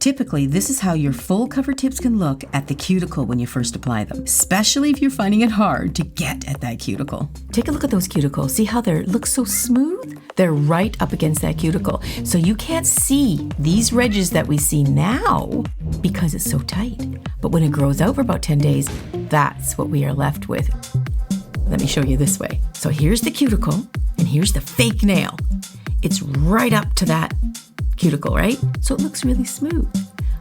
Typically, this is how your full cover tips can look at the cuticle when you first apply them, especially if you're finding it hard to get at that cuticle. Take a look at those cuticles. See how they look so smooth? They're right up against that cuticle. So you can't see these ridges that we see now because it's so tight. But when it grows out for about 10 days, that's what we are left with. Let me show you this way. So here's the cuticle and here's the fake nail. It's right up to that cuticle, right? So it looks really smooth,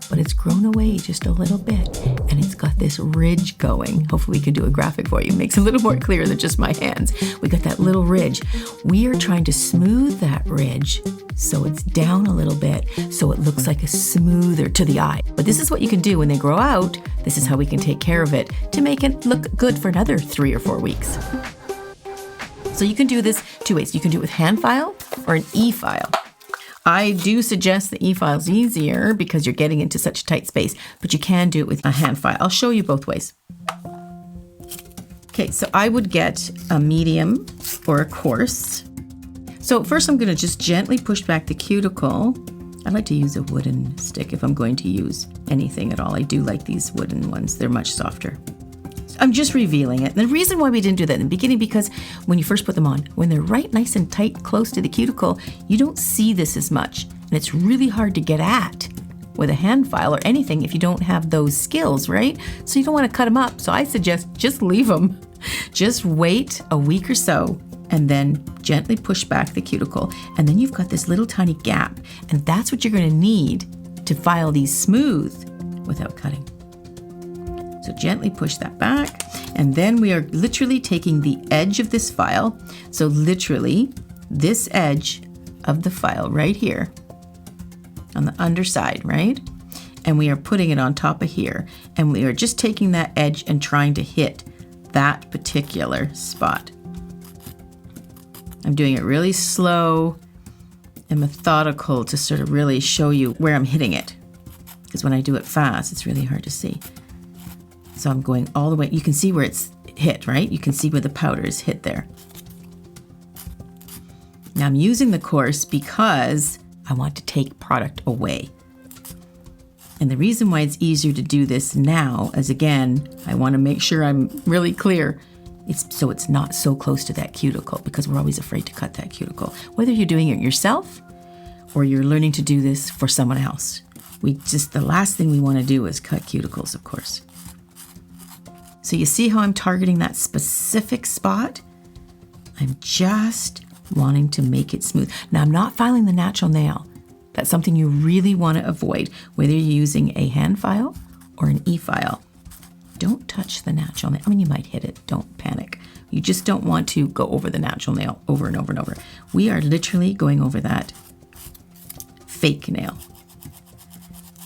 but it's grown away just a little bit and it's got this ridge going. Hopefully we can do a graphic for you. It makes it a little more clear than just my hands. We got that little ridge. We are trying to smooth that ridge so it's down a little bit so it looks like a smoother to the eye. But this is what you can do when they grow out. This is how we can take care of it to make it look good for another 3 or 4 weeks. So you can do this 2 ways. You can do it with hand file or an e-file. I do suggest the e-file is easier because you're getting into such a tight space, but you can do it with a hand file. I'll show you both ways. Okay, so I would get a medium or a coarse. So first I'm going to just gently push back the cuticle. I like to use a wooden stick if I'm going to use anything at all. I do like these wooden ones. They're much softer. I'm just revealing it. And the reason why we didn't do that in the beginning, because when you first put them on, when they're right nice and tight, close to the cuticle, you don't see this as much. And it's really hard to get at with a hand file or anything if you don't have those skills, right? So you don't want to cut them up. So I suggest just leave them. Just wait a week or so and then gently push back the cuticle. And then you've got this little tiny gap. And that's what you're going to need to file these smooth without cutting. So gently push that back. And then we are literally taking the edge of this file. So literally this edge of the file right here on the underside, right? And we are putting it on top of here. And we are just taking that edge and trying to hit that particular spot. I'm doing it really slow and methodical to sort of really show you where I'm hitting it. Because when I do it fast, it's really hard to see. So I'm going all the way. You can see where it's hit, right? You can see where the powder is hit there. Now I'm using the coarse because I want to take product away. And the reason why it's easier to do this now is, again, I want to make sure I'm really clear. So it's not so close to that cuticle because we're always afraid to cut that cuticle. Whether you're doing it yourself or you're learning to do this for someone else. The last thing we want to do is cut cuticles, of course. So you see how I'm targeting that specific spot? I'm just wanting to make it smooth. Now I'm not filing the natural nail. That's something you really want to avoid, whether you're using a hand file or an e-file. Don't touch the natural nail. I mean, you might hit it. Don't panic. You just don't want to go over the natural nail over and over and over. We are literally going over that fake nail.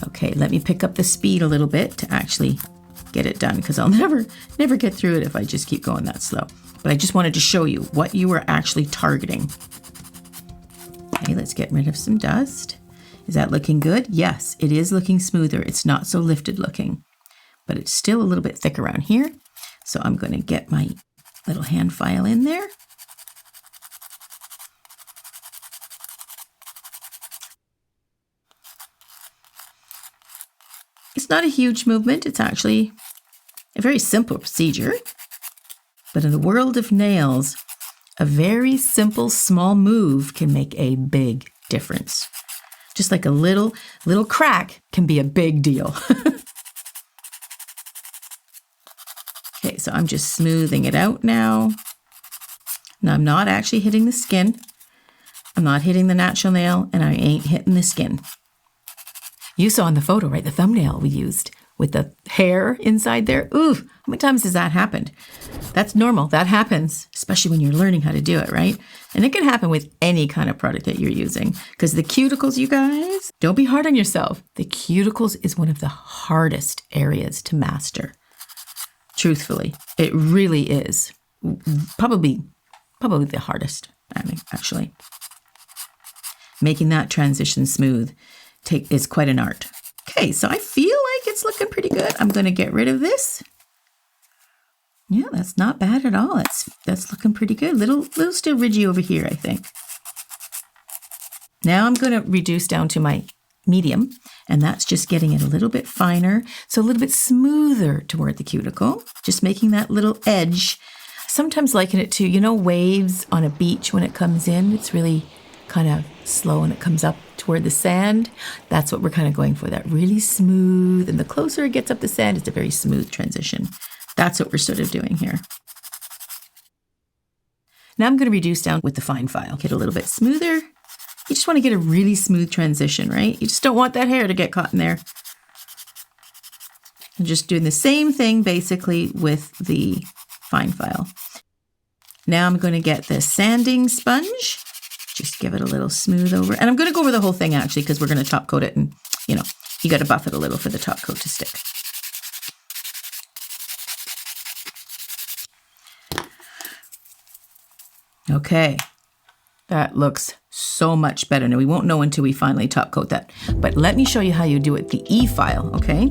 Okay, let me pick up the speed a little bit to actually get it done because I'll never get through it if I just keep going that slow. But I just wanted to show you what you were actually targeting. Okay, let's get rid of some dust. Is that looking good? Yes, it is looking smoother. It's not so lifted looking, but it's still a little bit thick around here. So I'm going to get my little hand file in there. It's not a huge movement. It's actually a very simple procedure. But in the world of nails, a very simple, small move can make a big difference. Just like a little crack can be a big deal. Okay, so I'm just smoothing it out now. Now I'm not actually hitting the skin. I'm not hitting the natural nail, and I ain't hitting the skin. You saw in the photo, right, the thumbnail we used with the hair inside there. Ooh, how many times has that happened? That's normal. That happens, especially when you're learning how to do it, right? And it can happen with any kind of product that you're using. Because the cuticles, you guys, don't be hard on yourself. The cuticles is one of the hardest areas to master. Truthfully, it really is. Probably the hardest, actually. Making that transition smooth is quite an art. Okay, so I feel like it's looking pretty good. I'm going to get rid of this. Yeah, that's not bad at all. That's looking pretty good. Little still ridgy over here, I think. Now I'm going to reduce down to my medium, and that's just getting it a little bit finer, so a little bit smoother toward the cuticle, just making that little edge. I sometimes liken it to, you know, waves on a beach when it comes in. It's really kind of slow and it comes up toward the sand. That's what we're kind of going for, that really smooth, and the closer it gets up the sand, it's a very smooth transition. That's what we're sort of doing here. Now I'm going to reduce down with the fine file, get a little bit smoother. You just want to get a really smooth transition, right? You just don't want that hair to get caught in there. I'm just doing the same thing basically with the fine file. Now I'm going to get the sanding sponge, just give it a little smooth over. And I'm going to go over the whole thing actually, because we're going to top coat it, and you know, you got to buff it a little for the top coat to stick. Okay, that looks so much better. Now we won't know until we finally top coat that, but let me show you how you do it, the E file, okay?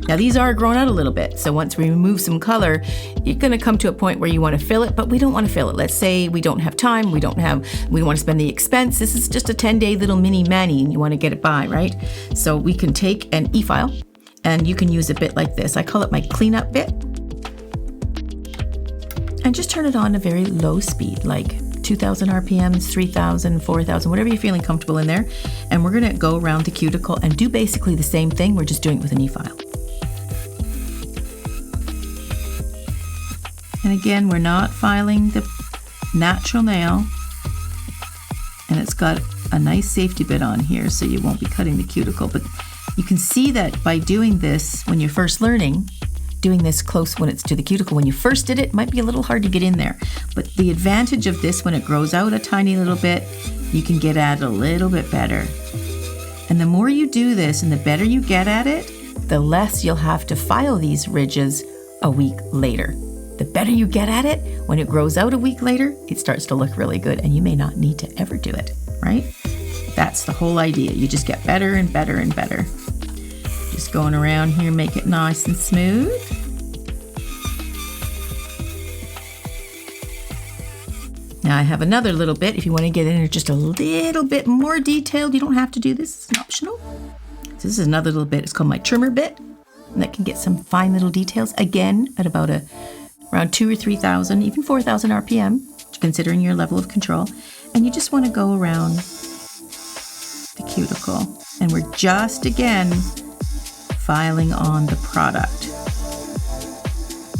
Now these are grown out a little bit, so once we remove some color, you're gonna come to a point where you wanna fill it, but we don't wanna fill it. Let's say we don't have time, we don't wanna spend the expense. This is just a 10-day little mini mani and you wanna get it by, right? So we can take an E file and you can use a bit like this. I call it my cleanup bit. And just turn it on a very low speed, like 2,000 RPMs, 3,000, 4,000, whatever you're feeling comfortable in there. And we're gonna go around the cuticle and do basically the same thing. We're just doing it with an E file. And again, we're not filing the natural nail. And it's got a nice safety bit on here, so you won't be cutting the cuticle. But you can see that by doing this when you're first learning, doing this close when it's to the cuticle. When you first did it, it might be a little hard to get in there. But the advantage of this, when it grows out a tiny little bit, you can get at it a little bit better. And the more you do this and the better you get at it, the less you'll have to file these ridges a week later. The better you get at it, when it grows out a week later, it starts to look really good and you may not need to ever do it, right? That's the whole idea. You just get better and better and better. Just going around here, make it nice and smooth. Now I have another little bit. If you want to get in just a little bit more detailed, you don't have to do this, it's optional. So this is another little bit, it's called my trimmer bit. And that can get some fine little details, again, at about around 2,000 or 3,000, even 4,000 RPM, considering your level of control. And you just want to go around the cuticle. And we're just, again, filing on the product,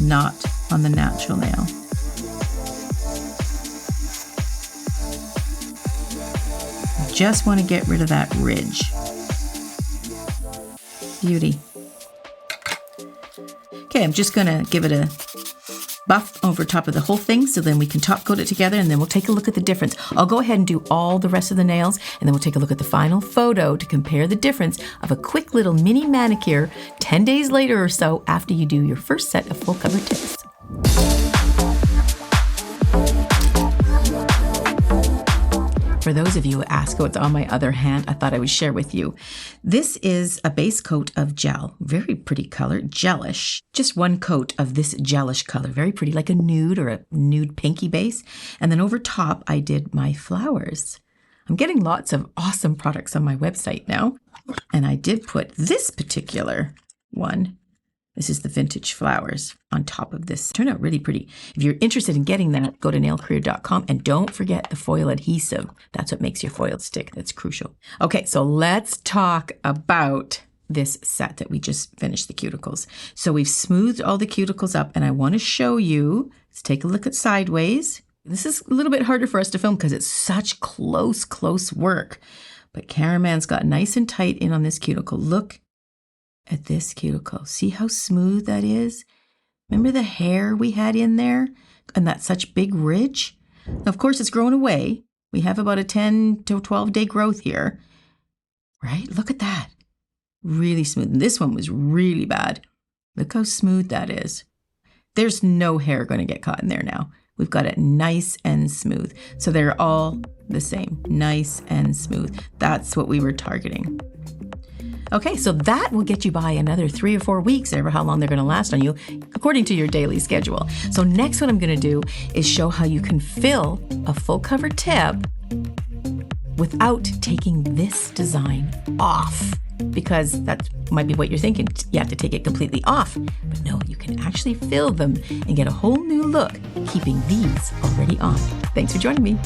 not on the natural nail. Just want to get rid of that ridge. Beauty. Okay, I'm just going to give it a buff over top of the whole thing so then we can top coat it together and then we'll take a look at the difference. I'll go ahead and do all the rest of the nails and then we'll take a look at the final photo to compare the difference of a quick little mini manicure 10 days later or so after you do your first set of full cover tips. For those of you who ask what's on my other hand, I thought I would share with you. This is a base coat of gel, very pretty color, gelish. Just one coat of this gelish color, very pretty, like a nude or a nude pinky base. And then over top, I did my flowers. I'm getting lots of awesome products on my website now. And I did put this particular one. This is the vintage flowers on top of this. Turned out really pretty. If you're interested in getting that, go to nailcareer.com and don't forget the foil adhesive. That's what makes your foil stick. That's crucial. Okay, so let's talk about this set that we just finished, the cuticles. So we've smoothed all the cuticles up and I want to show you, let's take a look at sideways. This is a little bit harder for us to film because it's such close work. But Cameraman's got nice and tight in on this cuticle. Look at this cuticle. See how smooth that is? Remember the hair we had in there and that such big ridge? Now, of course, it's grown away. We have about a 10 to 12 day growth here, right? Look at that. Really smooth. And this one was really bad. Look how smooth that is. There's no hair going to get caught in there now. We've got it nice and smooth. So they're all the same, nice and smooth. That's what we were targeting. Okay, so that will get you by another 3 or 4 weeks, ever how long they're going to last on you, according to your daily schedule. So next what I'm going to do is show how you can fill a full cover tip without taking this design off, because that might be what you're thinking. You have to take it completely off. But no, you can actually fill them and get a whole new look, keeping these already on. Thanks for joining me.